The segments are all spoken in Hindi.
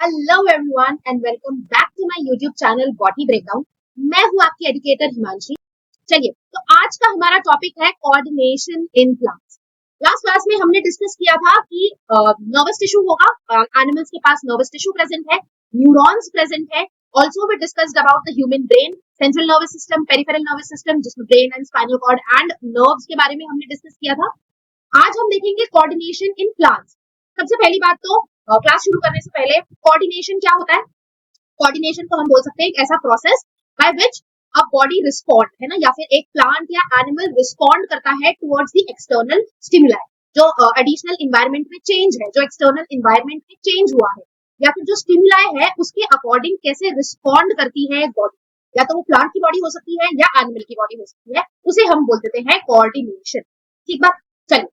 Hello everyone and welcome back to my YouTube channel Body Breakdown. मैं हूं आपकी एजुकेटर हिमांशी। चलिए, तो आज का हमारा टॉपिक है coordination in plants. Last class में हमने डिस्कस किया था कि नर्वस टिश्यू होगा, एनिमल्स के पास नर्वस टिश्यू प्रेजेंट है, न्यूरॉन्स प्रेजेंट है। Also we discussed about the human brain, central nervous system, peripheral nervous system, जिसमें brain and spinal cord and nerves के बारे में हमने डिस्कस किया था। आज हम देखेंगे कोऑर्डिनेशन इन प्लांट्स। सबसे पहली बात तो क्लास शुरू करने से पहले कोऑर्डिनेशन क्या होता है? कोऑर्डिनेशन को हम बोल सकते हैं एक ऐसा process by which a body respond, है ना, या फिर एक प्लांट या एनिमल रिस्पॉन्ड करता है टुवर्ड्स द एक्सटर्नल स्टिमुलाई, जो एडिशनल इन्वायरमेंट में चेंज है, जो एक्सटर्नल इन्वायरमेंट में चेंज हुआ है, या फिर जो स्टिमुलाई है उसके अकॉर्डिंग कैसे रिस्पॉन्ड करती है बॉडी। या तो वो प्लांट की बॉडी हो सकती है या एनिमल की बॉडी हो सकती है, उसे हम बोल देते हैं कोऑर्डिनेशन। ठीक बात। चलिए,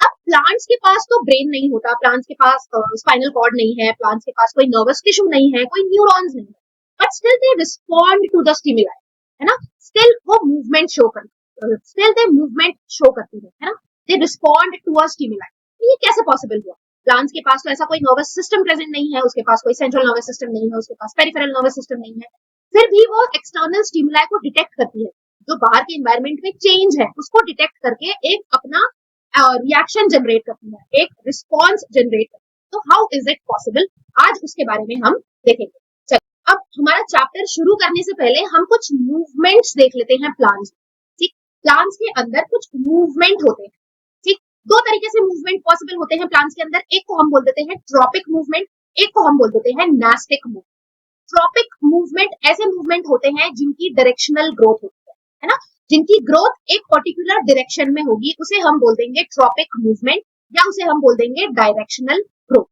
अब प्लांट्स के पास तो ब्रेन नहीं होता, प्लांट्स के पास स्पाइनल कॉर्ड नहीं है, प्लांट्स के पास कोई नर्वस टिश्यू नहीं है, कोई न्यूरॉन्स नहीं है, but still they respond to the stimuli, है ना। स्टिल वो मूवमेंट शो करती, स्टिल दे मूवमेंट शो करती है ना। They respond to a stimuli. ये कैसे पॉसिबल हुआ? प्लांट्स के पास तो ऐसा कोई नर्वस सिस्टम प्रेजेंट नहीं है, उसके पास कोई सेंट्रल नर्वस सिस्टम नहीं है, उसके पास पेरिफेरल नर्वस सिस्टम नहीं है, फिर भी वो एक्सटर्नल स्टिमुलाई को डिटेक्ट करती है, जो बाहर के एनवायरमेंट में चेंज है उसको डिटेक्ट करके एक अपना रिएक्शन जनरेट करती है, एक रिस्पॉन्स जनरेट करती है। तो हाउ इज इट पॉसिबल, आज उसके बारे में हम देखेंगे। चलिए, अब हमारा चैप्टर शुरू करने से पहले हम कुछ मूवमेंट्स देख लेते हैं प्लांट्स। ठीक, प्लांट्स के अंदर कुछ मूवमेंट होते हैं। ठीक, दो तरीके से मूवमेंट पॉसिबल होते हैं प्लांट्स के अंदर। एक को हम बोल देते हैं ट्रॉपिक मूवमेंट, एक को हम बोल देते हैं नास्टिक मूवमेंट। ट्रॉपिक मूवमेंट ऐसे मूवमेंट होते हैं जिनकी डायरेक्शनल ग्रोथ होती है ना, जिनकी ग्रोथ एक पर्टिकुलर डायरेक्शन में होगी, उसे हम बोल देंगे ट्रॉपिक मूवमेंट, या उसे हम बोल देंगे डायरेक्शनल ग्रोथ।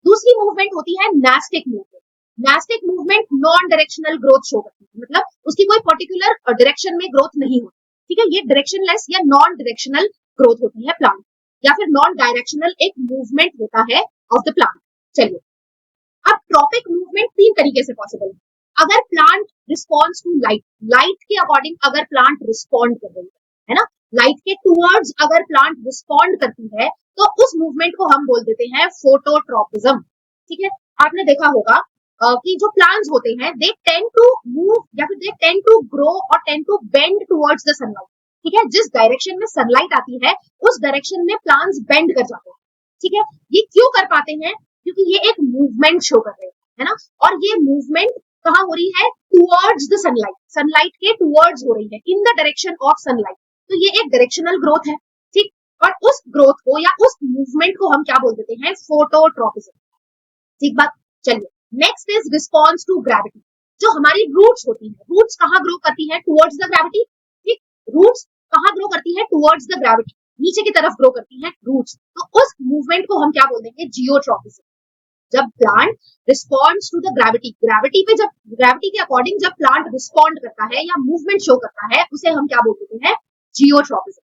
दूसरी मूवमेंट होती है nastic movement. Nastic movement non directional growth show करती है, मतलब उसकी कोई पर्टिकुलर डायरेक्शन में ग्रोथ नहीं होती। ठीक है, ये डायरेक्शनलेस या नॉन डायरेक्शनल ग्रोथ होती है प्लांट, या फिर नॉन डायरेक्शनल एक मूवमेंट होता है ऑफ द प्लांट। चलिए, अब ट्रॉपिक मूवमेंट तीन तरीके से पॉसिबल है। अगर plant response to light, light के अकॉर्डिंग अगर प्लांट रिस्पॉन्ड कर रही है ना, लाइट के टूवर्ड्स अगर प्लांट रिस्पॉन्ड करती है, तो उस मूवमेंट को हम बोल देते हैं फोटोट्रॉपिज्म। ठीक है, आपने देखा होगा कि जो प्लांट्स होते हैं दे टेंड टू मूव, या फिर दे टेंड टू ग्रो और tend to bend towards the sunlight. ठीक है, जिस डायरेक्शन में सनलाइट आती है उस डायरेक्शन में प्लांट्स बेंड कर जाते हैं। ठीक है, ये क्यों कर पाते हैं? क्योंकि ये एक मूवमेंट शो कर रहे हैं, है ना। और ये मूवमेंट कहाँ हो रही है? टुवर्ड्स द सनलाइट, सनलाइट के टुवर्ड्स हो रही है, in the direction of sunlight. तो ये एक डायरेक्शनल ग्रोथ है। ठीक, और उस ग्रोथ को या उस मूवमेंट को हम क्या बोल देते हैं? फोटोट्रॉपिज्म। ठीक बात। चलिए, next is response to gravity. जो हमारी रूट्स होती है, रूट्स कहाँ ग्रो करती है? Towards the gravity. ठीक, रूट्स कहाँ ग्रो करती है? टुवर्ड्स द ग्रेविटी, नीचे की तरफ ग्रो करती है रूट्स। तो उस मूवमेंट को हम क्या बोल देंगे? जियोट्रॉपिज्म। जब plant responds to the gravity, gravity पे जब ग्रेविटी के अकॉर्डिंग जब प्लांट रिस्पॉन्ड करता है या मूवमेंट शो करता है, उसे हम क्या बोल देते हैं? जियोट्रॉपिज्म।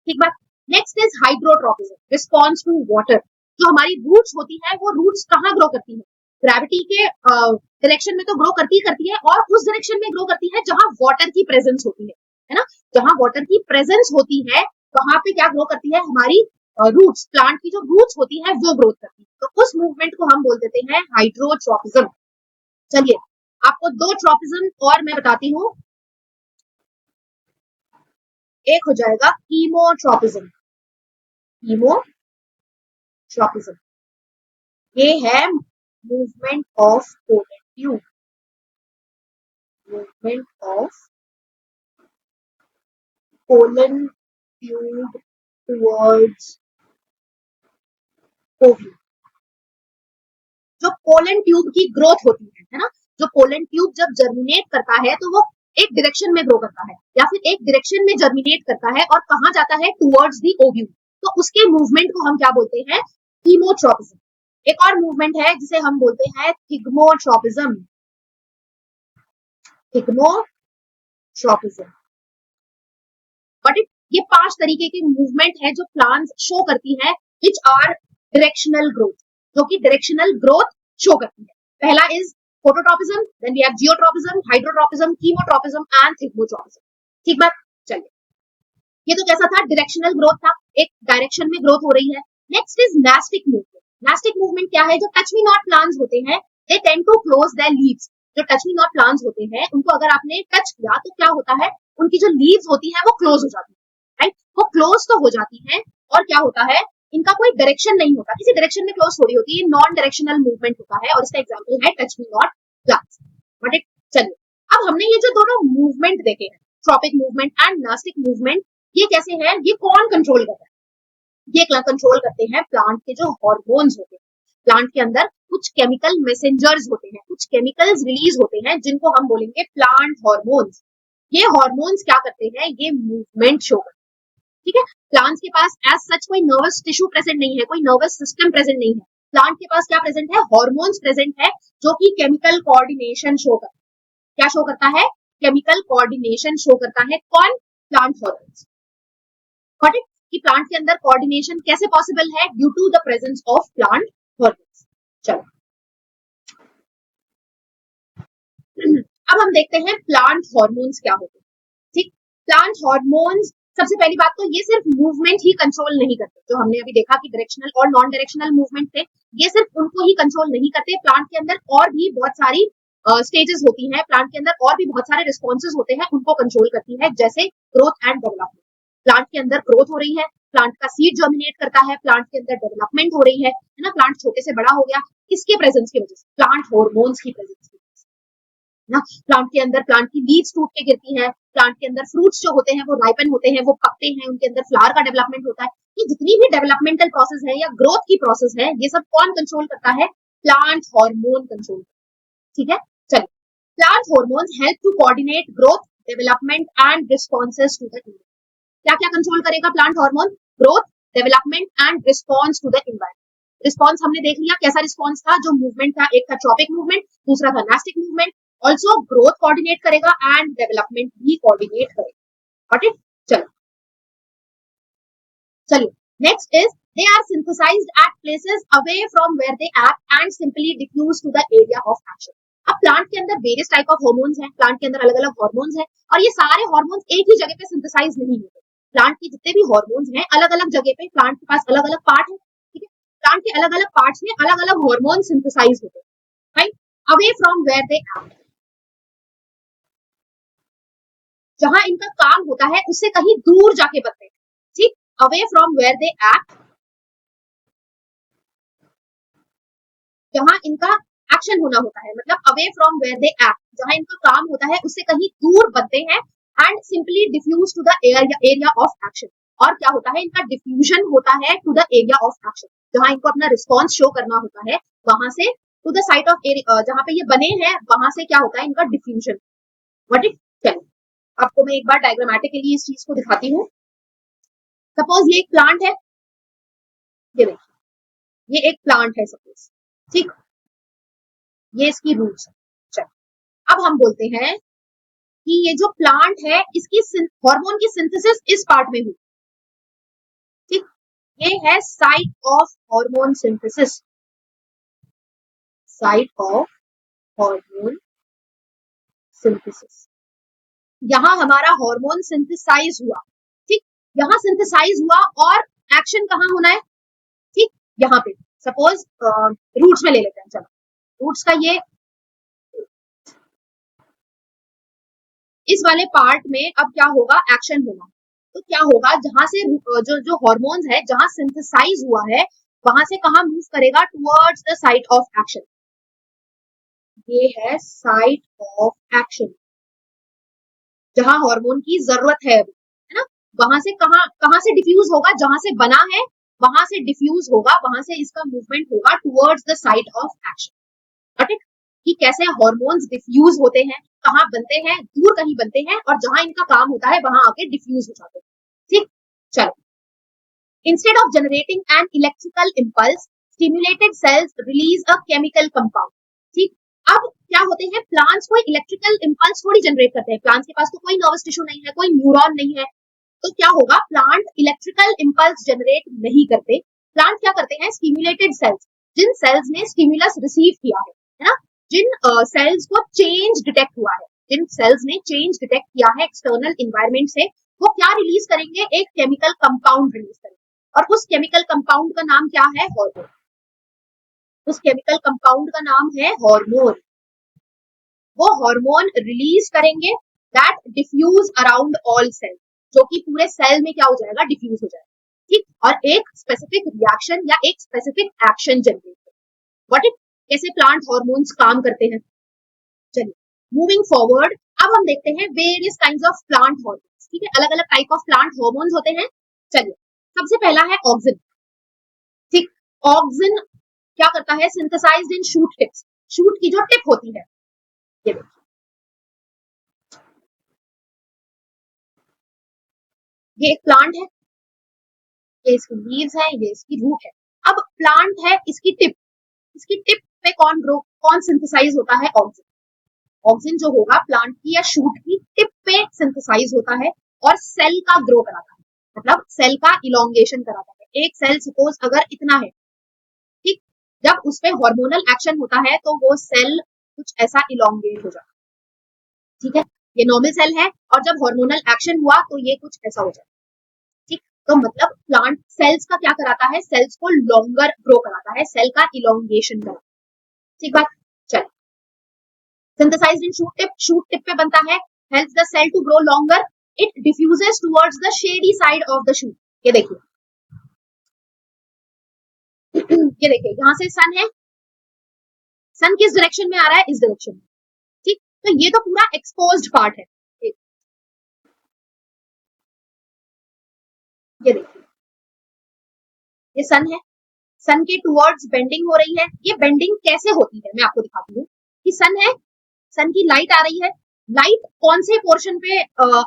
ठीक बात। Next is hydrotropism, response to water. जो हमारी रूट्स होती है वो रूट्स कहाँ ग्रो करती है? ग्रेविटी के डायरेक्शन में तो ग्रो करती है, और उस डायरेक्शन में ग्रो करती है जहां वाटर की प्रेजेंस होती है ना। जहां वाटर की प्रेजेंस होती है वहां पे क्या ग्रो करती है? हमारी रूट्स, प्लांट की जो रूट्स होती है वो ग्रोथ करती है। तो उस मूवमेंट को हम बोल देते हैं हाइड्रोट्रॉपिज्म। चलिए, आपको दो ट्रॉपिज्म और मैं बताती हूँ। एक हो जाएगा कीमोट्रॉपिज्म। कीमोट्रॉपिज्म ये है movement of pollen tube, movement of pollen tube towards ovule. जो पोलन ट्यूब की ग्रोथ होती है ना, जो पोलन ट्यूब जब जर्मिनेट करता है तो वो एक डायरेक्शन में ग्रो करता है, या फिर एक डायरेक्शन में जर्मिनेट करता है और कहाँ जाता है? Towards the ovule. तो उसके मूवमेंट को हम क्या बोलते हैं? कीमोट्रॉपिज्म। एक और मूवमेंट है जिसे हम बोलते हैं थिग्मोट्रॉपिज्म। थिग्मोट्रॉपिज्म। बट ये पांच तरीके की मूवमेंट है जो प्लांट्स शो करती है, विच आर डायरेक्शनल ग्रोथ, जो कि डायरेक्शनल ग्रोथ शो करती है। पहला is phototropism, then we have geotropism, hydrotropism, chemotropism and thigmotropism. ठीक बात। चलिए, ये तो कैसा था? डायरेक्शनल ग्रोथ था, एक डायरेक्शन में ग्रोथ हो रही है। Next is nastic movement. Nastic movement क्या है? जो टच मी नॉट प्लांट्स होते हैं they tend to close their leaves. जो टच मी नॉट प्लांट्स होते हैं उनको अगर आपने टच किया तो क्या होता है, उनकी जो लीव्स होती है वो क्लोज हो जाती है, राइट। वो क्लोज तो हो जाती है और क्या होता है, इनका कोई डायरेक्शन नहीं होता, किसी डायरेक्शन में क्लोज थोड़ी होती है, नॉन डायरेक्शनल मूवमेंट होता है और इसका एग्जांपल है touch me not plants. But it चलिए, अब हमने ये जो दोनों मूवमेंट देखे हैं, tropic movement and nastic movement, ये कैसे है, ये कौन कंट्रोल करता है, ये कंट्रोल करते हैं प्लांट के जो हार्मोन्स होते हैं। प्लांट के अंदर कुछ केमिकल मैसेंजर्स होते हैं, कुछ केमिकल्स रिलीज होते हैं जिनको हम बोलेंगे प्लांट हार्मोन्स। ये हार्मोन्स क्या करते हैं, ये मूवमेंट शो करते हैं, ठीक है। प्लांट्स के पास एज सच कोई नर्वस टिश्यू प्रेजेंट नहीं है, कोई नर्वस सिस्टम प्रेजेंट नहीं है। प्लांट के पास क्या प्रेजेंट है, हार्मोन्स प्रेजेंट है जो कि केमिकल कोऑर्डिनेशन शो करता है। क्या शो करता है, केमिकल कोऑर्डिनेशन शो करता है, कौन, प्लांट हार्मोन्स। गॉट इट, कि प्लांट के अंदर कोऑर्डिनेशन कैसे पॉसिबल है, due to the presence of plant hormones. चलो अब हम देखते हैं प्लांट हार्मोन्स क्या होते हैं, ठीक। प्लांट हार्मोन्स, सबसे पहली बात तो ये सिर्फ मूवमेंट ही कंट्रोल नहीं करते, जो हमने अभी देखा कि डायरेक्शनल और नॉन डायरेक्शनल मूवमेंट थे, ये सिर्फ उनको ही कंट्रोल नहीं करते। प्लांट के अंदर और भी बहुत सारी स्टेजेस होती हैं, प्लांट के अंदर और भी बहुत सारे रिस्पॉन्सेज होते हैं, उनको कंट्रोल करती है, जैसे ग्रोथ एंड डेवलपमेंट। प्लांट के अंदर ग्रोथ हो रही है, प्लांट का सीड जर्मिनेट करता है, प्लांट के अंदर डेवलपमेंट हो रही है ना, प्लांट छोटे से बड़ा हो गया, किसके प्रेजेंस की वजह से, प्लांट हार्मोन्स की प्रेजेंस की वजह से ना। प्लांट के अंदर प्लांट की लीव्स टूट के गिरती हैं, प्लांट के अंदर फ्रूट्स जो होते हैं वो राइपन होते हैं, वो पकते हैं, उनके अंदर फ्लावर का डेवलपमेंट होता है। ये जितनी भी डेवलपमेंटल प्रोसेस है या ग्रोथ की प्रोसेस है, ये सब कौन कंट्रोल करता है, प्लांट हार्मोन कंट्रोल, ठीक है। चलिए, plant hormones help to coordinate growth, development and responses to the environment. क्या क्या कंट्रोल करेगा plant hormone, growth, development and response to the environment. Response हमने देख लिया, कैसा रिस्पॉन्स था, जो मूवमेंट था, एक था ट्रॉपिक मूवमेंट, दूसरा था nastic movement. Also growth coordinate करेगा एंड डेवलपमेंट भी कोऑर्डिनेट करेगा। गॉट इट, चलो चलिए, next is they are synthesized at places away from where they act and simply diffuse to the area of action. अब प्लांट के अंदर वेरियस टाइप ऑफ हार्मोन्स हैं, प्लांट के अंदर अलग अलग हार्मोन्स हैं और ये सारे हार्मोन्स एक ही जगह पे सिंथेसाइज नहीं होते। प्लांट के जितने भी हार्मोन्स हैं अलग अलग जगह पे, प्लांट के पास अलग अलग पार्ट है, ठीक है। प्लांट के अलग अलग पार्ट्स में अलग अलग हार्मोन सिंथेसाइज होते हैं, right. Away from where they act, जहां इनका काम होता है उससे कहीं दूर जाके बनते हैं, ठीक। Away from where they act, जहां इनका एक्शन होना होता है, मतलब away from where they act, जहां इनका काम होता है उससे कहीं दूर बनते हैं। And simply diffuse to the area of action, और क्या होता है, इनका डिफ्यूजन होता है to the area of action, जहां इनको अपना रिस्पॉन्स शो करना होता है, वहां से to the site of area, जहां पे ये बने हैं वहां से क्या होता है, इनका डिफ्यूजन। व्हाट इट, चलिए आपको मैं एक बार डायग्रामेटिकली इस चीज को दिखाती हूँ। सपोज ये एक प्लांट है, ये देखिए ये एक प्लांट है सपोज, ठीक, ये इसकी रूट्स है। चलो अब हम बोलते हैं कि ये जो प्लांट है इसकी हार्मोन की सिंथेसिस इस पार्ट में हुई, ठीक। ये है site of hormone synthesis, site of hormone synthesis. यहां हमारा हार्मोन सिंथेसाइज हुआ, ठीक, यहां सिंथेसाइज हुआ और एक्शन कहां होना है, ठीक, यहां पे सपोज रूट्स में ले लेते हैं। चलो रूट्स का ये इस वाले पार्ट में अब क्या होगा, एक्शन होगा। तो क्या होगा, जहां से जो हार्मोन्स है जहां सिंथेसाइज हुआ है वहां से कहां मूव करेगा, towards the site of action. ये है साइट ऑफ एक्शन, जहां हार्मोन की जरूरत है अभी, है ना। वहां से कहां से डिफ्यूज होगा, जहां से बना है वहां से डिफ्यूज होगा, वहां से इसका मूवमेंट होगा towards the site of action. ठीक, कि कैसे हार्मोन्स डिफ्यूज होते हैं, कहाँ बनते हैं, दूर कहीं बनते हैं और जहां इनका काम होता है वहां आके डिफ्यूज हो जाते हैं। ठीक, चलो, instead of generating an electrical impulse stimulated cells release a chemical compound. ठीक, अब क्या होते हैं, प्लांट्स कोई इलेक्ट्रिकल इम्पल्स थोड़ी जनरेट करते हैं, प्लांट्स के पास तो कोई नर्वस टिश्यू नहीं है, कोई न्यूरॉन नहीं है, तो क्या होगा, प्लांट इलेक्ट्रिकल इम्पल्स जनरेट नहीं करते। प्लांट क्या करते हैं, स्टिमुलेटेड सेल्स, जिन सेल्स ने स्टिमुलस रिसीव किया है ना, जिन सेल्स को चेंज डिटेक्ट हुआ है, जिन सेल्स ने चेंज डिटेक्ट किया है एक्सटर्नल इन्वायरमेंट से, वो क्या रिलीज करेंगे, एक केमिकल कंपाउंड रिलीज करेंगे, और उस केमिकल कंपाउंड का नाम क्या है, हार्मोन। उस केमिकल कंपाउंड का नाम है हार्मोन। वो हार्मोन रिलीज करेंगे that diffuse around all cell, जो कि पूरे सेल में क्या हो जाएगा, डिफ्यूज हो जाएगा, ठीक। और एक स्पेसिफिक रिएक्शन या एक स्पेसिफिक एक्शन जनरेट करेगा। व्हाट इट, कैसे प्लांट हार्मोन्स काम करते हैं। चलिए मूविंग फॉरवर्ड, अब हम देखते हैं various kinds of plant hormones, ठीक है, अलग अलग टाइप ऑफ प्लांट हार्मोन्स होते हैं। चलिए सबसे पहला है ऑक्सिन, ठीक। ऑक्सिन क्या करता है, सिंथेसाइज्ड इन शूट टिप्स, शूट की जो टिप होती है, ये देखिए, ये एक प्लांट है, ये इसकी लीव्स है, ये इसकी रूट है। अब प्लांट है, इसकी टिप पे कौन सिंथेसाइज होता है, ऑक्सिन। ऑक्सिन जो होगा प्लांट की या शूट की टिप पे सिंथेसाइज होता है और सेल का ग्रो कराता है, मतलब सेल का इलोंगेशन कराता है। एक सेल सपोज अगर इतना है, ठीक, जब उस पे हार्मोनल एक्शन होता है तो वो सेल कुछ ऐसा इलोंगेट हो जाता है, ठीक है। ये नॉर्मल सेल है और जब हार्मोनल एक्शन हुआ तो ये कुछ ऐसा हो जाता है, ठीक। तो मतलब प्लांट सेल्स का क्या कराता है, सेल्स को लॉन्गर ग्रो कराता है, सेल का इलोंगेशन कराता है, ठीक बात। चल, सिंथेसाइज्ड इन शूट टिप पे बनता है, helps the cell to grow longer, it diffuses towards the shady side of the shoot. ये देखिए ये देखिए यहाँ से सन है, सन किस डायरेक्शन में आ रहा है, इस डायरेक्शन में, ठीक। तो ये तो पूरा एक्सपोज्ड पार्ट है, ये देखिए ये सन है, सन के टुवर्ड्स बेंडिंग हो रही है। ये बेंडिंग कैसे होती है मैं आपको दिखाती हूँ, कि सन है, सन की लाइट आ रही है, लाइट कौन से पोर्शन पे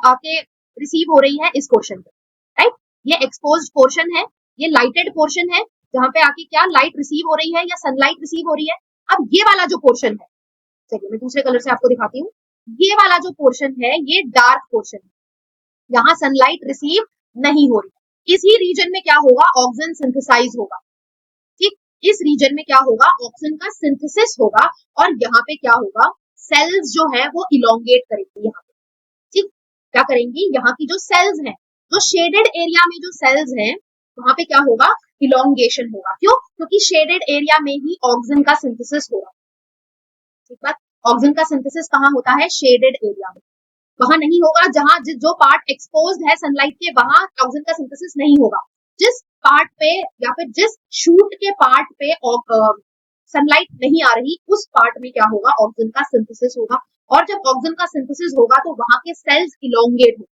आके रिसीव हो रही है, इस पोर्शन पे, राइट। ये एक्सपोज्ड पोर्शन है, ये लाइटेड पोर्शन है, जहां पे आके क्या लाइट रिसीव हो रही है या सनलाइट रिसीव हो रही है। अब ये वाला जो पोर्शन है, चलिए मैं दूसरे कलर से आपको दिखाती हूँ, ये वाला जो पोर्शन है ये डार्क पोर्शन है, यहाँ सनलाइट रिसीव नहीं हो रही। इसी रीजन में क्या होगा, ऑक्सीजन सिंथेसाइज होगा, ठीक। इस रीजन में क्या होगा, ऑक्सीजन का सिंथेसिस होगा और यहाँ पे क्या होगा, सेल्स जो है वो इलोंगेट करेंगी यहाँ पे, ठीक। क्या करेंगी, यहाँ की जो सेल्स हैं, जो शेडेड एरिया में जो सेल्स हैं, वहां पे क्या होगा, इलोंगेशन होगा। क्यों, क्योंकि शेडेड एरिया में ही ऑक्सीजन का सिंथेसिस होगा, ठीक बात। ऑक्सीजन का सिंथेसिस कहाँ होता है, शेडेड एरिया में, वहां नहीं होगा जहां जो पार्ट एक्सपोज है सनलाइट के, वहां ऑक्सीजन का सिंथेसिस नहीं होगा। जिस पार्ट पे या फिर जिस शूट के पार्ट पे सनलाइट नहीं आ रही, उस पार्ट में क्या होगा, ऑक्सीजन का सिंथेसिस होगा। और जब ऑक्सीजन का सिंथेसिस होगा तो वहां के सेल्स इलोंगेट होंगे,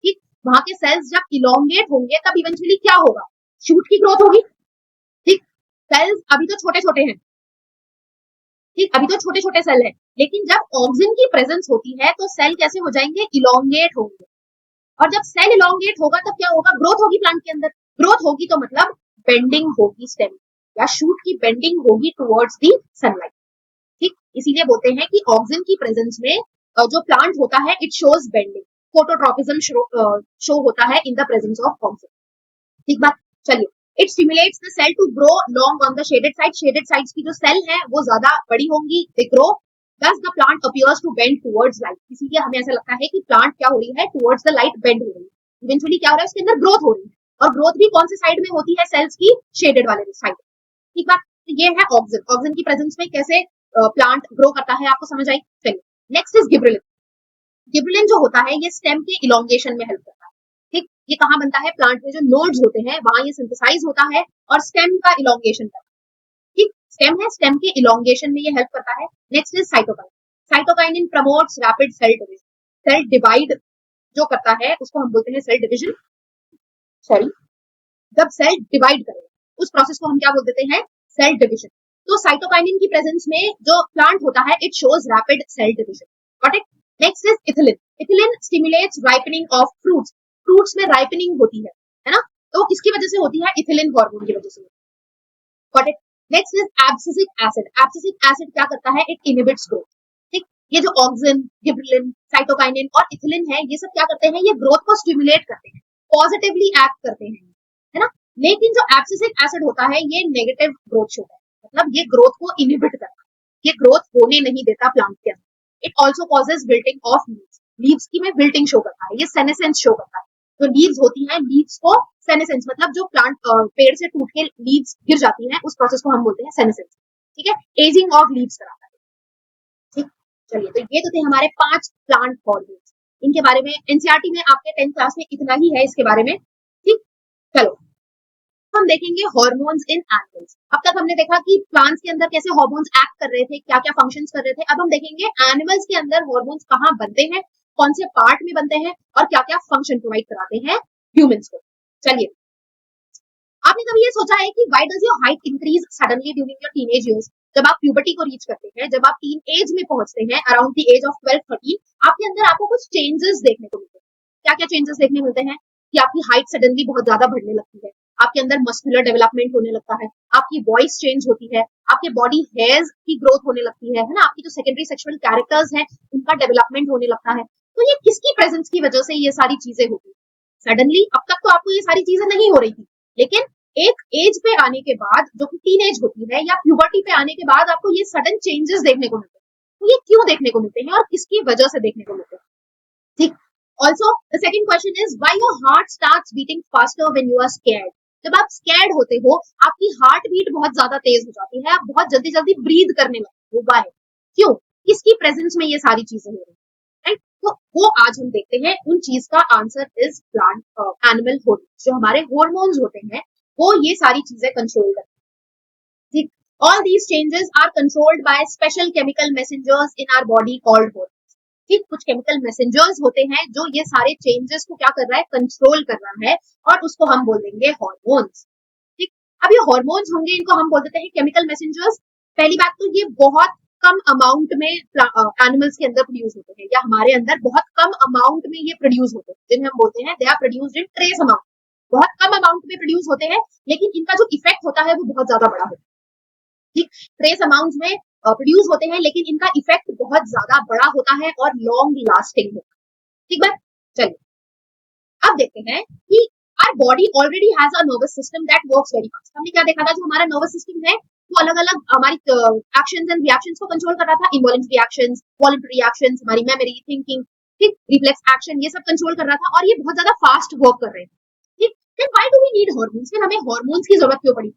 ठीक। वहां के सेल्स जब इलोंगेट होंगे तब इवेंचुअली क्या होगा, शूट की ग्रोथ होगी, ठीक। सेल्स अभी तो छोटे छोटे हैं, ठीक, अभी तो छोटे छोटे सेल है, लेकिन जब ऑक्सीजन की प्रेजेंस होती है तो सेल कैसे हो जाएंगे, इलोंगेट होंगे। और जब सेल इलोंगेट होगा तब क्या होगा, ग्रोथ होगी प्लांट के अंदर। ग्रोथ होगी तो मतलब बेंडिंग होगी स्टेम या शूट की बेंडिंग होगी टुवर्ड्स दी सनलाइट, ठीक। इसीलिए बोलते हैं कि ऑक्सीजन की प्रेजेंस में जो प्लांट होता है it shows bending, phototropism show होता है in the presence of oxygen, ठीक बात। चलिए, it stimulates the cell to grow long on the shaded side, shaded sides की जो सेल है वो ज्यादा बड़ी होंगी, they grow, thus the plant appears to bend towards light। इसीलिए हमें ऐसा लगता है कि प्लांट क्या हो रही है, towards the light bend हो रही है। इवेंचुअली क्या हो रहा है, उसके अंदर ग्रोथ हो रही है और ग्रोथ भी कौन से साइड में होती है, सेल्स की शेडेड वाले साइड, ठीक बात। तो ये है ऑक्सीजन, ऑक्सीजन की प्रेजेंस में कैसे प्लांट ग्रो करता है, आपको समझ आई। चलिए नेक्स्ट इज गिबरेलिन। गिबरेलिन जो होता है ये स्टेम के इलोंगेशन में हेल्प करता है, ठीक। ये कहाँ बनता है, प्लांट में जो नोड्स होते हैं वहां ये सिंथेसाइज होता है और स्टेम का इलोंगेशन करता है, ठीक। स्टेम है, स्टेम के इलोंगेशन में ये हेल्प करता है। Next is cytokine. Cytokinin promotes rapid cell division, cell divide जो करता है उसको हम बोलते हैं सेल डिवीजन, सॉरी, जब सेल डिवाइड करेगा उस प्रोसेस को हम क्या बोल देते हैं, सेल डिवीजन। तो साइटोकाइनिन की प्रेजेंस में जो प्लांट होता है it shows rapid cell division, got it. Next is ethylene. Ethylene stimulates ripening of fruits, fruits में राइपनिंग होती है ना, तो किसकी वजह से होती है, इथिलिन हार्मोन की वजह से, got it. Next is abscisic acid. Abscisic acid क्या करता है, इट इनहिबिट्स ग्रोथ, ठीक। ये जो ऑक्सिन, गिबरेलिन, साइटोकाइनिन और इथिलिन है ये सब क्या करते हैं, ये ग्रोथ को स्टिमुलेट करते हैं, पॉजिटिवली एक्ट करते हैं, है ना। लेकिन जो एब्सिसिक एसिड होता है ये नेगेटिव ग्रोथ शो है, मतलब ये ग्रोथ को इनहिबिट करता है, ये ग्रोथ होने नहीं देता प्लांट के अंदर। It also causes wilting of leaves, leaves की में विल्टिंग शो करता है, ये सेनेसेंस शो करता है। जो लीव्स होती हैं, लीव्स को सेनेसेंस मतलब जो प्लांट पेड़ से टूट के लीव्स गिर जाती हैं उस प्रोसेस को हम बोलते हैं सेनेसेंस। ठीक है, एजिंग ऑफ लीव्स कराता है। ठीक, चलिए, तो ये तो थे हमारे 5 प्लांट हॉर्मोन्स। इनके बारे में एनसीईआरटी में आपके 10th क्लास में इतना ही है इसके बारे में। ठीक, चलो हम देखेंगे हॉर्मोन्स इन एनिमल्स। अब तक हमने देखा कि प्लांट्स के अंदर कैसे हॉर्मोन्स एक्ट कर रहे थे, क्या क्या फंक्शंस कर रहे थे। अब हम देखेंगे एनिमल्स के अंदर हॉर्मोन्स कहाँ बनते हैं, कौन से पार्ट में बनते हैं और क्या क्या फंक्शन प्रोवाइड कराते हैं ह्यूमंस को। चलिए, आपने कभी ये सोचा है कि why does your height increase suddenly during your teenage years? जब आप प्यूबर्टी को रीच करते हैं, जब आप टीन एज में पहुंचते हैं, अराउंड द एज ऑफ 12-13, आपके अंदर आपको कुछ चेंजेस देखने को मिलते हैं। क्या क्या चेंजेस देखने मिलते हैं कि आपकी हाइट सडनली बहुत ज्यादा बढ़ने लगती है, आपके अंदर मस्कुलर डेवलपमेंट होने लगता है, आपकी वॉइस चेंज होती है, आपके बॉडी हेयर्स की ग्रोथ होने लगती है ना, आपकी जो सेकेंडरी सेक्सुअल कैरेक्टर्स हैं उनका डेवलपमेंट होने लगता है। तो ये किसकी प्रेजेंस की वजह से ये सारी चीजें होती है? सडनली अब तक तो आपको ये सारी चीजें नहीं हो रही थी, लेकिन एक एज पे आने के बाद, जो कि टीनेज होती है या प्यूबर्टी पे आने के बाद, आपको ये सडन चेंजेस देखने को मिलते हैं। तो ये क्यों देखने को मिलते हैं और किसकी वजह से देखने को मिलते हैं? ठीक, also the second question is why your heart starts beating faster when you are scared? जब आप स्कैर्ड होते हो, आपकी हार्ट बीट बहुत ज्यादा तेज हो जाती है, आप बहुत जल्दी जल्दी ब्रीद करने लगते हो। व्हाई? क्यों? किसकी प्रेजेंस में ये सारी चीजें हो रही है? राइट, तो वो आज हम देखते हैं। उन चीज का answer is plant animal hormones. जो हमारे हॉर्मोन्स होते हैं वो ये सारी चीजें कंट्रोल करते हैं। ठीक, all these changes are controlled by special chemical messengers in our body called hormones. ठीक, कुछ केमिकल मैसेंजर्स होते हैं जो ये सारे चेंजेस को क्या कर रहा है, कंट्रोल कर रहा है, और उसको हम बोल देंगे हॉर्मोन्स। ठीक, अब ये हॉर्मोन्स होंगे, इनको हम बोल देते हैं केमिकल मैसेंजर्स। पहली बात तो ये बहुत कम अमाउंट में एनिमल्स के अंदर प्रोड्यूस होते हैं, या हमारे अंदर बहुत कम अमाउंट में ये प्रोड्यूस होते हैं, जिन्हें हम बोलते हैं they are produced in trace amount. बहुत कम अमाउंट में प्रोड्यूस होते हैं, लेकिन इनका जो इफेक्ट होता है वो बहुत ज्यादा बड़ा होता है। ठीक, ट्रेस अमाउंट में प्रोड्यूस होते हैं, लेकिन इनका इफेक्ट बहुत ज्यादा बड़ा होता है और लॉन्ग लास्टिंग होता है। ठीक बात, चलिए अब देखते हैं कि our body already has a nervous system that works very fast. हमने क्या देखा था, जो हमारा नर्वस सिस्टम है वो अलग अलग हमारी एक्शंस एंड रिएक्शंस को कंट्रोल कर रहा था। इनवॉलंटरी रिएक्शंस, वॉलंटरी रिएक्शंस, हमारी मेमोरी, थिंकिंग, ठीक, रिफ्लेक्स एक्शन, ये सब कंट्रोल कर रहा था, और ये बहुत ज्यादा फास्ट वर्क कर रहे थे। ठीक, then why do we need hormones? फिर हमें हार्मोन्स की जरूरत क्यों पड़ी?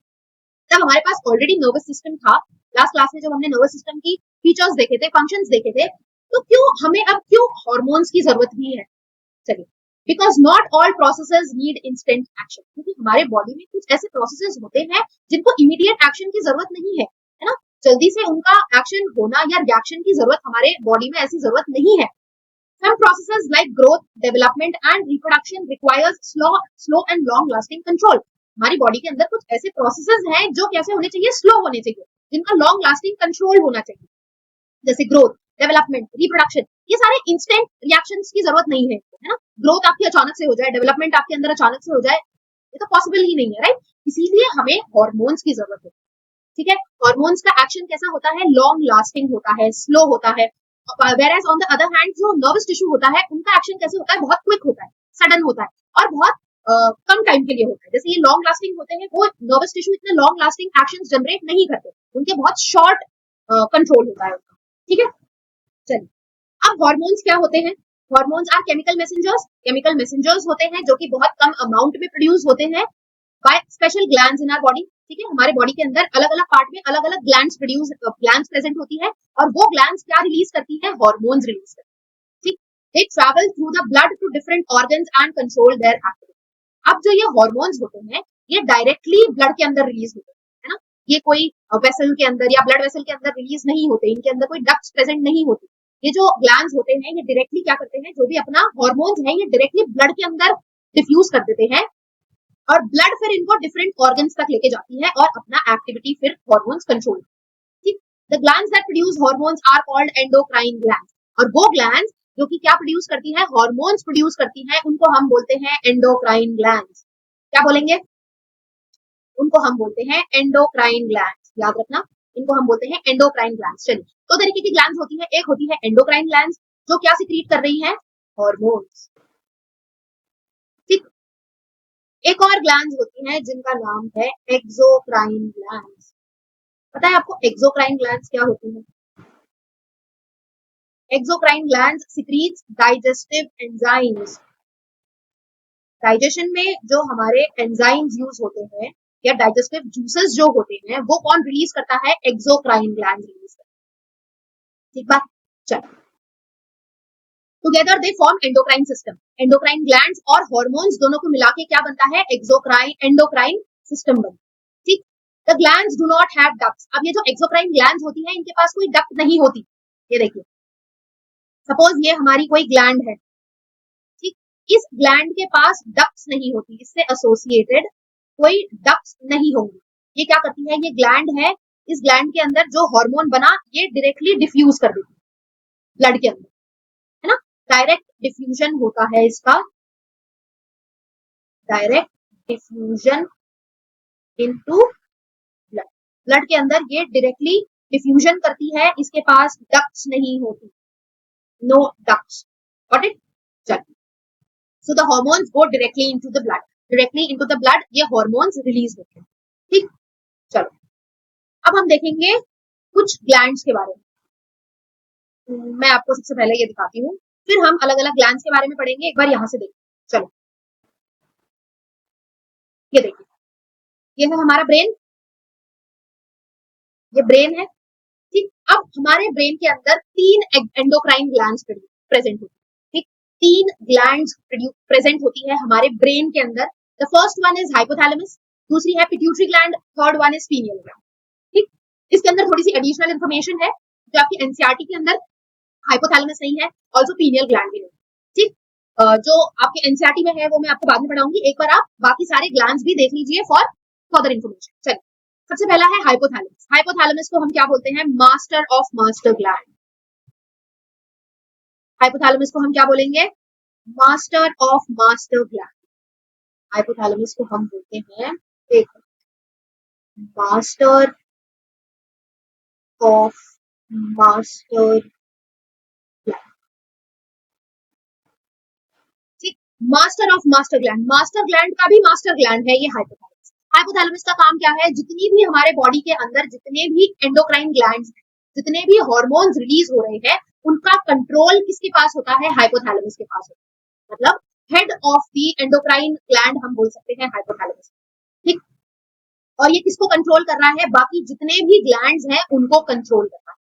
जब हमारे पास ऑलरेडी नर्वस सिस्टम था, लास्ट क्लास में जब हमने नर्वस सिस्टम की फीचर्स देखे थे, फंक्शंस देखे थे, तो क्यों हमें अब क्यों हार्मोन्स की जरूरत भी है? चलिए, because not all processes need instant action. क्योंकि हमारे बॉडी में कुछ ऐसे प्रोसेसेस होते हैं जिनको इमीडिएट एक्शन की जरूरत नहीं है ना, जल्दी से उनका एक्शन होना या रिएक्शन की जरूरत हमारे बॉडी में ऐसी जरूरत नहीं है। Some processes like growth, development and reproduction requires slow and long lasting control. हमारी बॉडी के अंदर कुछ ऐसे प्रोसेसेस हैं जो कैसे होने चाहिए, स्लो होने चाहिए, जिनका लॉन्ग लास्टिंग कंट्रोल होना चाहिए, जैसे ग्रोथ, डेवलपमेंट, रिप्रोडक्शन। ये सारे इंस्टेंट रिएक्शंस की जरूरत नहीं है ना। ग्रोथ आपकी अचानक से हो जाए, डेवलपमेंट आपके अंदर अचानक से हो जाए, ये तो पॉसिबल ही नहीं है, राइट। इसीलिए हमें हार्मोन्स की जरूरत है। ठीक है, हार्मोन्स का एक्शन कैसा होता है, लॉन्ग लास्टिंग होता है, स्लो होता है। whereas on the other hand जो नर्वस टिश्यू होता है उनका एक्शन कैसे होता है, बहुत क्विक होता है, सडन होता है, और बहुत कम टाइम के लिए होता है। जैसे ये लॉन्ग लास्टिंग होते हैं, वो नर्वस टिश्यू इतने लॉन्ग लास्टिंग एक्शंस जनरेट नहीं करते, उनके बहुत शॉर्ट कंट्रोल होता है उनका। ठीक है, चलिए अब हार्मोन्स क्या होते हैं? Hormones are chemical messengers. Chemical messengers होते हैं जो कि बहुत कम अमाउंट में प्रोड्यूस होते हैं by special glands in our body. ठीक है, हमारे बॉडी के अंदर अलग अलग पार्ट में अलग अलग ग्लैंड्स प्रेजेंट होती है, और वो ग्लैंड्स क्या रिलीज करती है, हार्मोन्स रिलीज करती है। ठीक, they travel through the blood to different organs and control their activity. अब जो ये हार्मोन्स होते हैं ये डायरेक्टली ब्लड के अंदर रिलीज होते हैं, है ना। ये कोई वेसल के अंदर या ब्लड वेसल के अंदर रिलीज नहीं होते, इनके अंदर कोई डक्ट्स प्रेजेंट नहीं होती। ये जो ग्लैंड्स होते हैं ये डायरेक्टली क्या करते हैं, जो भी अपना हार्मोन्स है ये डायरेक्टली ब्लड के अंदर डिफ्यूज कर देते हैं, और ब्लड फिर इनको डिफरेंट ऑर्गन्स तक लेके जाती है और अपना एक्टिविटी फिर हार्मोन्स कंट्रोल। ठीक, the glands that produce hormones are called endocrine glands. और वो ग्लैंड्स जो कि क्या प्रोड्यूस करती है, हार्मोन्स प्रोड्यूस करती है, उनको हम बोलते हैं एंडोक्राइन ग्लैंड्स। क्या बोलेंगे? उनको हम बोलते हैं एंडोक्राइन ग्लैंड्स, याद रखना, इनको हम बोलते हैं एंडोक्राइन ग्लैंड्स। चलिए, दो तरीके की ग्लैंड्स होती है, एक होती है एंडोक्राइन ग्लैंड्स जो क्या सिक्रीट कर रही है, हार्मोन्स। ठीक, एक और ग्लैंड्स होती हैं जिनका नाम है एक्सोक्राइन ग्लैंड्स। पता है आपको एक्सोक्राइन ग्लैंड्स क्या होती है? Exocrine glands secretes digestive enzymes. Digestion में जो हमारे एंजाइम्स यूज होते हैं या डाइजेस्टिव जूसेस जो होते हैं वो कौन रिलीज करता है? एक्सोक्राइन ग्लैंड रिलीज करता है। ठीक बात, चलो। Together they form endocrine system. Endocrine glands और हॉर्मोन्स दोनों को मिला के क्या बनता है? एंडोक्राइन सिस्टम बनता है। ठीक, the glands do not have ducts. अब ये जो एक्सोक्राइन ग्लैंड्स होती हैं इनके पास कोई डक्ट नहीं होती। ये देखिए, सपोज ये हमारी कोई ग्लैंड है, ठीक, इस ग्लैंड के पास डक्ट्स नहीं होती, इससे एसोसिएटेड कोई डक्ट्स नहीं होंगी। ये क्या करती है? ये ग्लैंड है, इस ग्लैंड के अंदर जो हार्मोन बना ये डायरेक्टली डिफ्यूज कर देती है ब्लड के अंदर, है ना? डायरेक्ट डिफ्यूजन होता है इसका, direct diffusion into blood. Blood के अंदर ये डायरेक्टली डिफ्यूजन करती है, इसके पास डक्ट्स नहीं होती, नो डक्ट्स। Got it? चलिए, so the hormones go directly into the blood, directly into the blood ये हार्मोन्स रिलीज होते हैं। ठीक, चलो अब हम देखेंगे कुछ ग्लैंड्स के बारे में। मैं आपको सबसे पहले ये दिखाती हूँ, फिर हम अलग अलग ग्लैंड्स के बारे में पढ़ेंगे। एक बार यहां से देखिए, चलो ये देखिए, ये है हमारा ब्रेन, ये ब्रेन है। ठीक, अब हमारे ब्रेन के अंदर 3 एंडोक्राइन ग्लैंड्स प्रेजेंट होती है। ठीक, 3 ग्लैंड्स प्रेजेंट होती है हमारे ब्रेन के अंदर। The first one is hypothalamus, दूसरी है pituitary gland, third one is pineal gland. ठीक, इसके अंदर थोड़ी सी एडिशनल इंफॉर्मेशन है जो आपकी एनसीईआरटी के अंदर हाइपोथैलेमस नहीं है, ऑल्सो पीनियल ग्लैंड भी नहीं। ठीक, जो आपके एनसीईआरटी में है वो मैं आपको बाद में पढ़ाऊंगी। एक बार आप बाकी सारे ग्लैंड्स भी देख लीजिए फॉर फर्दर इंफॉर्मेशन। चलिए, सबसे पहला है हाइपोथैलेमस। हाइपोथैलेमस को हम क्या बोलते हैं? Master of master gland. Hypothalamus को हम क्या बोलेंगे? Master of master gland. Hypothalamus को हम बोलते हैं एक मास्टर ऑफ मास्टर ग्लैंड। ठीक, master of master gland, master gland का भी मास्टर ग्लैंड है ये हाइपोथैलेमस। हाइपोथैलेमस का काम क्या है? जितनी भी हमारे बॉडी के अंदर जितने भी एंडोक्राइन ग्लैंड्स, जितने भी हार्मोन्स रिलीज हो रहे हैं, उनका कंट्रोल किसके पास होता है? हाइपोथैलेमस के पास होता है। मतलब head of the endocrine gland हम बोल सकते हैं हाइपोथैलेमस। ठीक, और ये किसको कंट्रोल कर रहा है? बाकी जितने भी ग्लैंड्स हैं उनको कंट्रोल कर रहा है।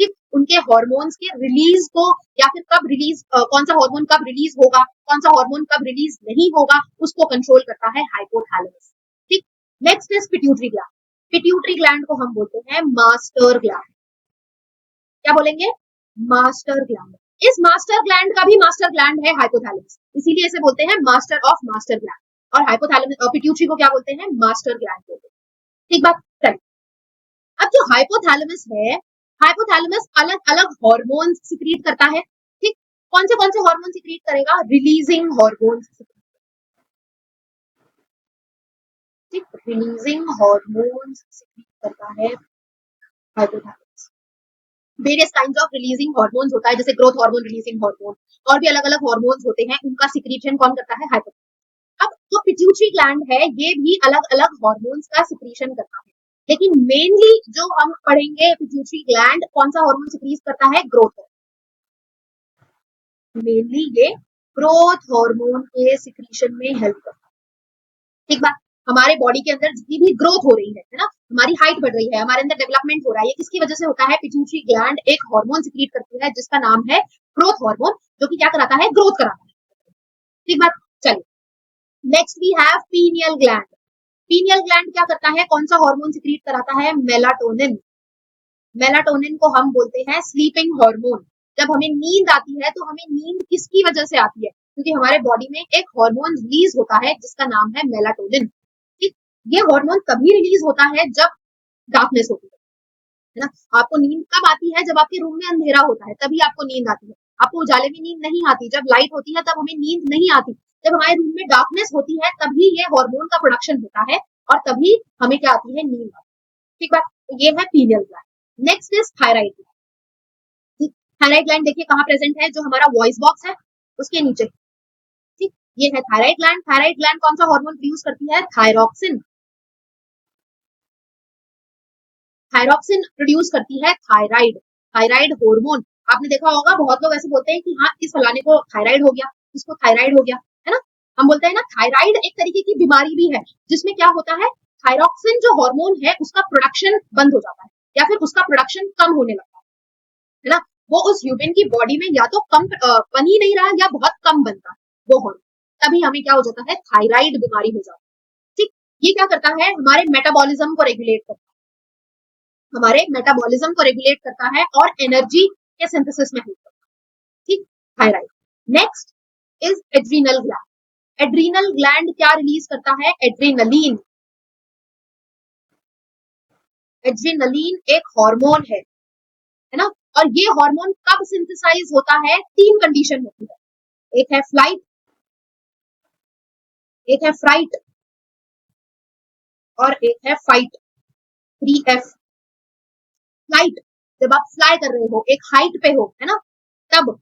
ठीक, उनके हार्मोन्स के रिलीज को, या फिर कब रिलीज, कौन सा हार्मोन कब रिलीज होगा, कौन सा हार्मोन कब रिलीज नहीं होगा, उसको कंट्रोल करता है हाइपोथैलेमस। ठीक, next is pituitary gland. Pituitary gland को हम बोलते हैं मास्टर ग्लैंड। क्या बोलेंगे? Master gland. इस मास्टर ग्लैंड का भी मास्टर ग्लैंड है हाइपोथैलेमस, इसीलिए इसे बोलते हैं मास्टर ऑफ मास्टर ग्लैंड। और हाइपोथैलेमस, पिट्यूटरी को क्या बोलते हैं? मास्टर ग्लैंड बोलते हैं। ठीक बात, चलिए। अब जो हाइपोथैलेमस है, हाइपोथैलेमस अलग अलग हॉर्मोन्स सिक्रीट करता है। ठीक, कौन से हॉर्मोन सिक्रीट करेगा? Releasing hormones. ठीक, रिलीजिंग हॉर्मोन्स सिक्रीट करता है hypothalamus. Various kinds of releasing hormones होता है, जैसे ग्रोथ हार्मोन, रिलीजिंग हार्मोन, और भी अलग अलग हॉर्मोन्स होते हैं, उनका सिक्रीशन कौन करता है? हाइपोथैलेमस। अब जो पिट्यूटरी ग्लैंड है ये भी अलग अलग हॉर्मोन्स का सिक्रीशन करता है, लेकिन मेनली जो हम पढ़ेंगे पिट्यूटरी ग्लैंड कौन सा हार्मोन सिक्रीट करता है? ग्रोथ। मेनली ये ग्रोथ हार्मोन के सिक्रीशन में हेल्प करता है। ठीक बात, हमारे बॉडी के अंदर जितनी भी ग्रोथ हो रही है ना, हमारी हाइट बढ़ रही है, हमारे अंदर डेवलपमेंट हो रहा है, ये किसकी वजह से होता है? पिट्यूटरी ग्लैंड एक हार्मोन सिक्रीट करती है जिसका नाम है ग्रोथ हार्मोन, जो कि क्या कराता है? ग्रोथ कराता है। ठीक बात, चलिए। Next we have pineal gland. Pineal gland क्या करता है? कौन सा हार्मोन सिक्रीट कराता है? मेलाटोनिन। मेलाटोनिन को हम बोलते हैं स्लीपिंग हार्मोन। जब हमें नींद आती है तो हमें नींद किसकी वजह से आती है? क्योंकि हमारे बॉडी में एक हार्मोन रिलीज होता है जिसका नाम है मेलाटोनिन। ठीक, ये हार्मोन तभी रिलीज होता है जब डार्कनेस होती है ना। आपको नींद कब आती है? जब आपके रूम में अंधेरा होता है, तभी आपको नींद आती है। आपको उजाले में नींद नहीं आती, जब लाइट होती है तब हमें नींद नहीं आती। जब हमारे रूम में डार्कनेस होती है तभी ये हार्मोन का प्रोडक्शन होता है और तभी हमें क्या आती है? नींद आती है। ठीक बात, तो ये है pineal gland. Next is thyroid gland. Thyroid gland देखिए कहाँ प्रेजेंट है? जो हमारा वॉइस बॉक्स है उसके नीचे। ठीक, ये है थायराइड ग्लैंड। थायराइड ग्लैंड कौन सा हार्मोन प्रोड्यूस करती है? थायरॉक्सिन। थायरॉक्सिन प्रोड्यूस करती है थायराइड, थायराइड हार्मोन। आपने देखा होगा बहुत लोग ऐसे बोलते हैं कि हाँ इस फलाने को थायराइड हो गया, इसको थायराइड हो गया, है ना। हम बोलते हैं ना थायराइड एक तरीके की बीमारी भी है जिसमें क्या होता है? थायरॉक्सिन जो हार्मोन है उसका प्रोडक्शन बंद हो जाता है या फिर उसका प्रोडक्शन कम होने लगता है ना। वो उस ह्यूमन की बॉडी में या तो कम बन ही नहीं रहा या बहुत कम बनता है वो हार्मोन, तभी हमें क्या हो जाता है, थायराइड बीमारी हो जाती है। ठीक, ये क्या करता है, हमारे मेटाबॉलिज्म को रेगुलेट करता है, हमारे मेटाबॉलिज्म को रेगुलेट करता है और एनर्जी के सिंथेसिस में हेल्प करता है। ठीक, thyroid. Next is adrenal gland. Adrenal gland क्या रिलीज करता है, एड्रेनलिन। एड्रेनलिन एक हार्मोन है ना। और ये हार्मोन कब सिंथेसाइज होता है, तीन कंडीशन होती है, एक है फ्लाइट, एक है फ्राइट और एक है फाइट, 3F। फ्लाइट जब आप फ्लाई कर रहे हो, एक हाइट पे हो, है ना, तब।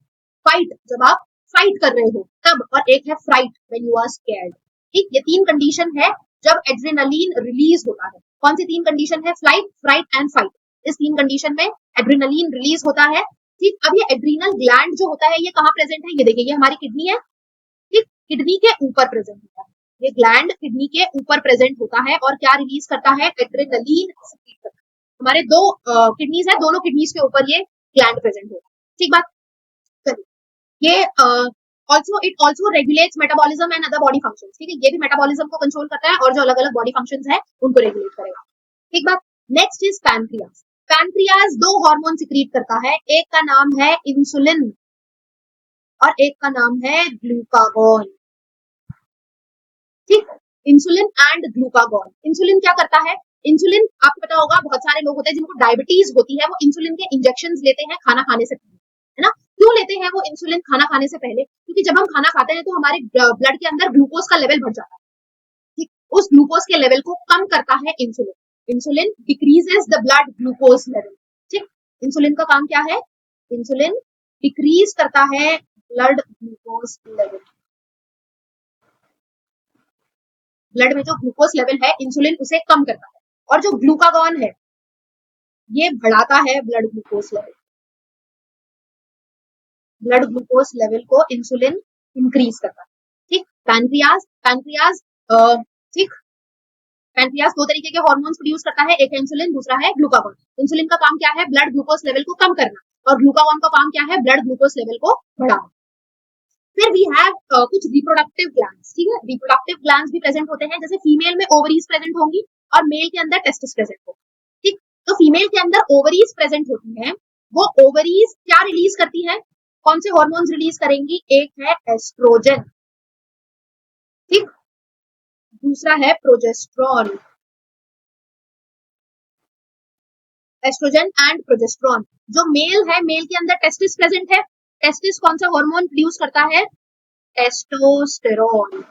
फाइट जब आप फाइट कर रहे हो तब। और एक है fright, when you are scared. ठीक, ये तीन कंडीशन है जब एड्रेनलिन रिलीज होता है। कौन सी तीन कंडीशन है, फ्लाइट, फ्राइट एंड फाइट। इस तीन कंडीशन में एड्रेनलिन रिलीज होता है। ठीक, अब ये एड्रीनल ग्लैंड जो होता है ये कहाँ प्रेजेंट है, ये देखिए, ये हमारी किडनी है। ठीक, किडनी के ऊपर प्रेजेंट होता है ये ग्लैंड, किडनी के ऊपर प्रेजेंट होता है और क्या रिलीज करता है, एड्रेनलिन सीक्रेट करता है। हमारे दो किडनीज है, दोनों किडनीज के ऊपर ये ग्लैंड प्रेजेंट होता है। ठीक बात, चलिए। ये also it also regulates metabolism and other body functions. ठीक है, ये भी मेटाबॉलिज्म को कंट्रोल करता है और जो अलग अलग बॉडी फंक्शंस है उनको रेगुलेट करेगा। ठीक बात। Next is pancreas. पैनक्रियाज दो हार्मोन सिक्रीट करता है, एक का नाम है इंसुलिन और एक का नाम है ग्लूकागॉन। ठीक, इंसुलिन एंड ग्लूकागॉन। इंसुलिन क्या करता है, इंसुलिन आपको पता होगा, बहुत सारे लोग होते हैं जिनको डायबिटीज होती है, वो इंसुलिन के इंजेक्शन लेते हैं खाना खाने से पहले, है ना। क्यों लेते हैं वो इंसुलिन खाना खाने से पहले, क्योंकि जब हम खाना खाते हैं तो हमारे ब्लड के अंदर ग्लूकोज का लेवल बढ़ जाता है। ठीक, उस ग्लूकोज के लेवल को कम करता है insulin. Insulin decreases the blood glucose level. ठीक, इंसुलिन का काम क्या है, इंसुलिन डिक्रीज करता है ब्लड ग्लूकोज लेवल। ब्लड में जो ग्लूकोज लेवल है इंसुलिन उसे कम करता है, और जो ग्लूकागॉन है ये बढ़ाता है blood glucose level. Blood glucose level को इंसुलिन इंक्रीज करता है। ठीक, पैनक्रियाज, पैनक्रियाज ठीक, पैनक्रियाज दो तरीके के हार्मोन्स प्रोड्यूस करता है, एक है इंसुलिन, दूसरा है ग्लूकागॉन। इंसुलिन का काम क्या है, ब्लड ग्लूकोज लेवल को कम करना, और ग्लूकागॉन का काम क्या है, ब्लड ग्लूकोज लेवल को बढ़ाना। फिर वी हैव कुछ रिप्रोडक्टिव ग्लैंड्स। ठीक है, रिप्रोडक्टिव ग्लैंड्स भी प्रेजेंट होते हैं, जैसे फीमेल में ओवरीज प्रेजेंट होंगी और मेल के अंदर टेस्टिस प्रेजेंट होगा। ठीक, तो फीमेल के अंदर ओवरीज प्रेजेंट होती हैं, वो ओवरीज क्या रिलीज करती है, कौन से हार्मोन्स रिलीज करेंगी, एक है एस्ट्रोजन, ठीक, दूसरा है प्रोजेस्टेरॉन। Oestrogen and progesterone. जो मेल है, मेल के अंदर टेस्टिस प्रेजेंट है, टेस्टिस कौन सा हार्मोन प्रोड्यूस करता है, टेस्टोस्टेरोन।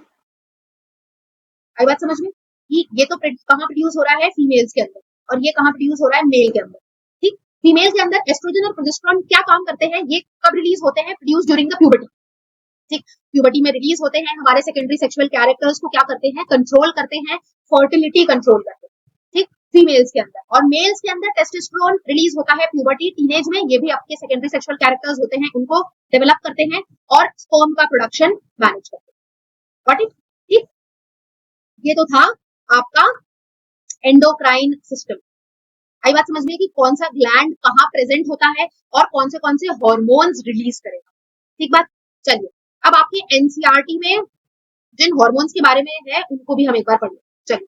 आई बात समझ में, ये तो कहाँ प्रोड्यूस हो रहा है, फीमेल्स के अंदर, और ये कहाँ प्रोड्यूस हो रहा है, मेल के अंदर। ठीक, फीमेल के अंदर एस्ट्रोजन और प्रोजेस्टेरॉन क्या काम करते हैं, ये कब रिलीज होते हैं, प्रोड्यूस ड्यूरिंग द प्यूबर्टी। ठीक, प्यूबर्टी में रिलीज होते हैं, हमारे सेकेंडरी सेक्सुअल कैरेक्टर्स को क्या करते हैं, कंट्रोल करते हैं, फर्टिलिटी कंट्रोल करते हैं। ठीक, फीमेल्स के अंदर, और मेल्स के अंदर टेस्टोस्टेरोन रिलीज होता है प्यूबर्टी, टीनेज में, ये भी आपके सेकेंडरी सेक्सुअल कैरेक्टर्स होते हैं, उनको डेवलप करते हैं और स्पर्म का प्रोडक्शन मैनेज करते हैं। Got it. ठीक, ये तो था आपका एंडोक्राइन सिस्टम। आई बात समझ में कि कौन सा ग्लैंड कहाँ प्रेजेंट होता है और कौन से हार्मोन्स रिलीज करेगा। ठीक बात, चलिए अब आपके एनसीईआरटी में जिन हार्मोन्स के बारे में है उनको भी हम एक बार पढ़ लें। चलिए,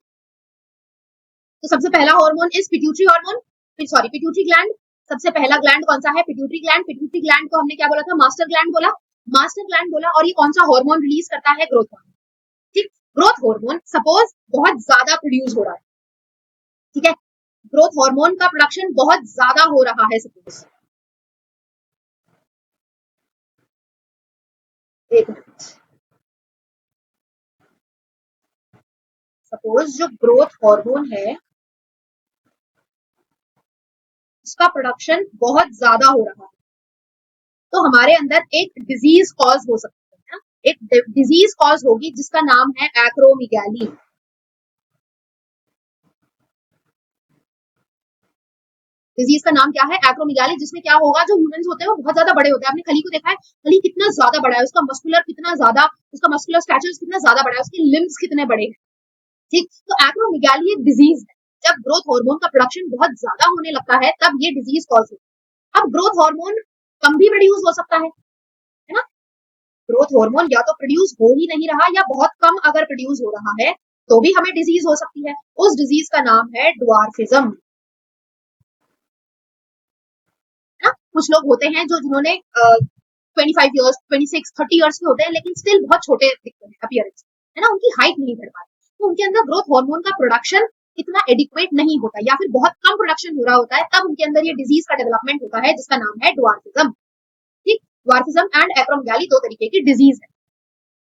तो सबसे पहला hormone is pituitary hormone, sorry pituitary gland. सबसे पहला ग्लैंड कौन सा है, पिट्यूटरी ग्लैंड। पिट्यूटरी ग्लैंड को हमने क्या बोला था, मास्टर ग्लैंड बोला, मास्टर ग्लैंड बोला। और ये कौन सा हार्मोन रिलीज करता है, ग्रोथ हार्मोन। ठीक, ग्रोथ हार्मोन सपोज बहुत ज्यादा प्रोड्यूस हो रहा है, ठीक है, ग्रोथ हार्मोन का प्रोडक्शन बहुत ज्यादा हो रहा है सपोज, एक मिनट, सपोज जो ग्रोथ हार्मोन है उसका प्रोडक्शन बहुत ज्यादा हो रहा है, तो हमारे अंदर एक डिजीज कॉज हो सकती है ना, एक डिजीज कॉज होगी जिसका नाम है एक्रोमीगैली। डिजीज का नाम क्या है, एक्रोमीगैली, जिसमें क्या होगा, जो ह्यूमंस होते हैं वो बहुत ज्यादा बड़े होते हैं। आपने खली को देखा है, खली कितना ज्यादा बड़ा है, उसका मस्कुलर कितना ज्यादा, उसका मस्कुलर स्टैचर कितना ज्यादा बड़ा है, उसके लिम्स कितने बड़े हैं, ठीक, तो एक्रोमेगाली एक डिजीज है। जब ग्रोथ हार्मोन का प्रोडक्शन बहुत ज्यादा होने लगता है तब ये डिजीज कॉज होती है। अब ग्रोथ हार्मोन कम भी प्रोड्यूस हो सकता है ना। ग्रोथ हार्मोन या तो प्रोड्यूस हो ही नहीं रहा या बहुत कम अगर प्रोड्यूस हो रहा है तो भी हमें डिजीज हो सकती है। उस डिजीज का नाम है ड्वार्फिज्म। ना कुछ लोग होते हैं जो जिन्होंने 25 ईयर्स 26 30 ईयर्स के होते हैं लेकिन स्टिल बहुत छोटे दिखते हैं अपीयरेंस, है ना, उनकी हाइट नहीं बढ़ पाती, तो उनके अंदर ग्रोथ हार्मोन का प्रोडक्शन इतना एडिक्वेट नहीं होता या फिर बहुत कम प्रोडक्शन हो रहा होता है, तब उनके अंदर ये डिजीज का डेवलपमेंट होता है जिसका नाम है ड्वार्फिज्म। ठीक, ड्वार्फिज्म एंड एक्रोमेगाली दो तरीके की डिजीज है।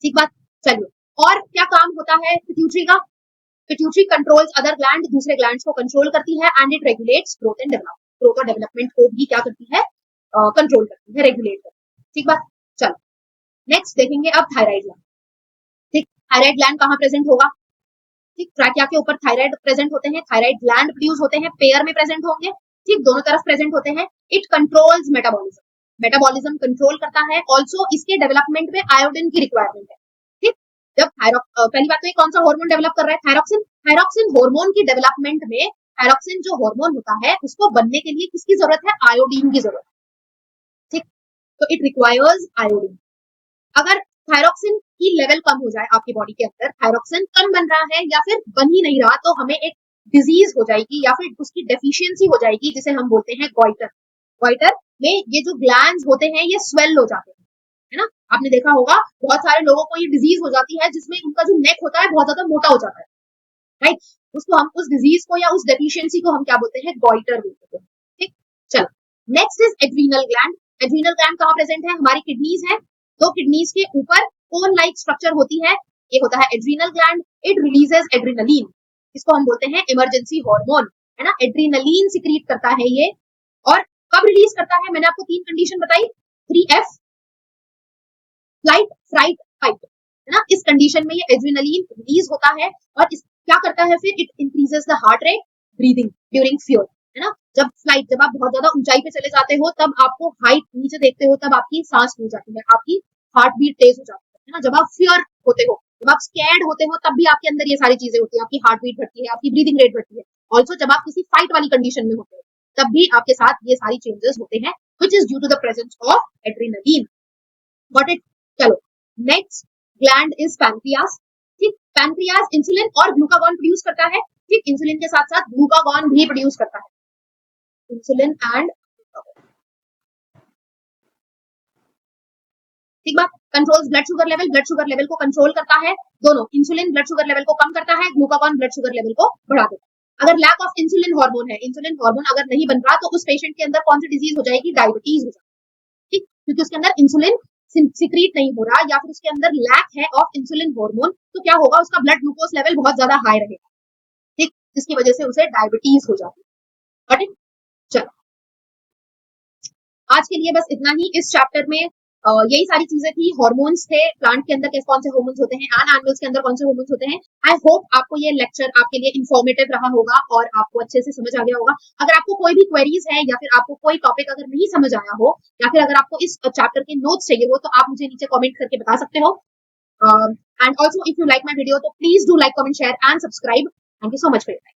ठीक बात। चलिए, और क्या काम होता है पिट्यूटरी का। पिट्यूटरी कंट्रोल्स अदर ग्लैंड, दूसरे ग्लैंड्स को कंट्रोल करती है and it regulates growth and development. Growth और डेवलपमेंट को भी क्या करती है, कंट्रोल करती है, रेगुलेट करती है। ठीक बात। चलो नेक्स्ट देखेंगे अब थायराइड ग्लैंड। ठीक, थायराइड ग्लैंड कहाँ प्रेजेंट होगा। ठीक, ट्रैकिया के ऊपर थायराइड प्रेजेंट होते हैं, थायराइड ग्लैंड प्रोड्यूस होते हैं, पेयर में प्रेजेंट होंगे। ठीक, दोनों तरफ प्रेजेंट होते हैं। It controls metabolism, metabolism control करता है। ऑल्सो इसके डेवलपमेंट में आयोडीन की रिक्वायरमेंट है। ठीक, जब पहली बात तो ये कौन सा हार्मोन डेवलप कर रहा है, थायरॉक्सिन। थायरॉक्सिन हार्मोन की डेवलपमेंट में थायरॉक्सिन जो हार्मोन होता है उसको बनने के लिए किसकी जरूरत है, आयोडीन की जरूरत है। ठीक, तो इट रिक्वायर्स आयोडीन। अगर थायरॉक्सिन की लेवल कम हो जाए आपकी बॉडी के अंदर, थायरॉक्सिन कम बन रहा है या फिर बन ही नहीं रहा, तो हमें एक डिजीज हो जाएगी या फिर उसकी डेफिशिएंसी हो जाएगी जिसे हम बोलते हैं गॉइटर। गॉइटर में ये जो ग्लैंड्स होते हैं ये स्वेल हो जाते हैं, है ना। आपने देखा होगा बहुत सारे लोगों को ये डिजीज हो जाती है जिसमें उनका जो नेक होता है बहुत ज्यादा मोटा हो जाता है, राइट। उसको हम उस डिजीज को या उस डेफिशिएंसी को हम क्या बोलते हैं, गॉइटर बोलते हैं। ठीक, चलो next is adrenal gland. Adrenal gland कहाँ प्रेजेंट है, हमारी किडनीज है, तो किडनीज के ऊपर कोन लाइक स्ट्रक्चर होती है, ये होता है एड्रीनल ग्लैंड। इट रिलीजेस एड्रीनलीन, इसको हम बोलते हैं इमरजेंसी हार्मोन, है ना। एड्रीनलीन सिक्रीट करता है ये, और कब रिलीज करता है, मैंने आपको 3 कंडीशन बताई, 3F, फ्लाइट, फ्राइट, फाइट, है ना। इस कंडीशन में ये एड्रेनालिन रिलीज होता है और इस क्या करता है फिर, it increases the heart rate, breathing during fear, है ना। जब फ्लाइट, जब आप बहुत ज्यादा ऊंचाई पे चले जाते हो तब आपको हाइट नीचे देखते हो तब आपकी सांस फूल जाती है, आपकी हार्ट बीट तेज हो जाती है ना। जब आप फियर होते हो, जब आप स्कैर्ड होते हो तब भी आपके अंदर ये सारी चीजें होती है, आपकी हार्ट बीट बढ़ती है, आपकी ब्रीदिंग रेट बढ़ती है। ऑल्सो जब आप किसी फाइट वाली कंडीशन में होते हो तब भी आपके साथ ये सारी चेंजेस होते हैं, which is due to the presence of adrenaline. Got it. चलो नेक्स्ट ग्लैंड इज पैनक्रियास। ठीक, पैनक्रियास इंसुलिन और ग्लूकागॉन प्रोड्यूस करता है। ठीक, इंसुलिन के साथ साथ ग्लूकागॉन भी प्रोड्यूस करता है, इंसुलिन एंड, ठीक बात। कंट्रोल्स ब्लड शुगर लेवल को कंट्रोल करता है। दोनों, इंसुलिन ब्लड शुगर लेवल को कम करता है, ग्लूकागॉन ब्लड शुगर लेवल को बढ़ा देता है। अगर लैक ऑफ इंसुलिन हार्मोन है, इंसुलिन हार्मोन अगर नहीं बन रहा तो उस पेशेंट के अंदर कौन सी डिजीज हो जाएगी, डायबिटीज हो जाएगी। ठीक, क्योंकि उसके अंदर इंसुलिन सिक्रीट नहीं हो रहा या फिर उसके अंदर लैक है ऑफ इंसुलिन हार्मोन, तो क्या होगा, उसका ब्लड ग्लूकोज लेवल बहुत ज्यादा हाई रहेगा। ठीक, जिसकी वजह से उसे डायबिटीज हो जाती है। ठीक, चलो आज के लिए बस इतना ही। इस चैप्टर में यही सारी चीजें थी। हार्मोन्स थे, प्लांट के अंदर कौन से हार्मोन्स होते हैं एंड एनिमल्स के अंदर कौन से हार्मोन्स होते हैं। आई होप आपको ये लेक्चर आपके लिए इंफॉर्मेटिव रहा होगा और आपको अच्छे से समझ आ गया होगा। अगर आपको कोई भी क्वेरीज है या फिर आपको कोई टॉपिक अगर नहीं समझ आया हो या फिर अगर आपको इस चैप्टर के नोट्स चाहिए हो तो आप मुझे नीचे कॉमेंट करके बता सकते हो। And also if you like my video तो please do like, comment, share and subscribe. Thank you so much for your time.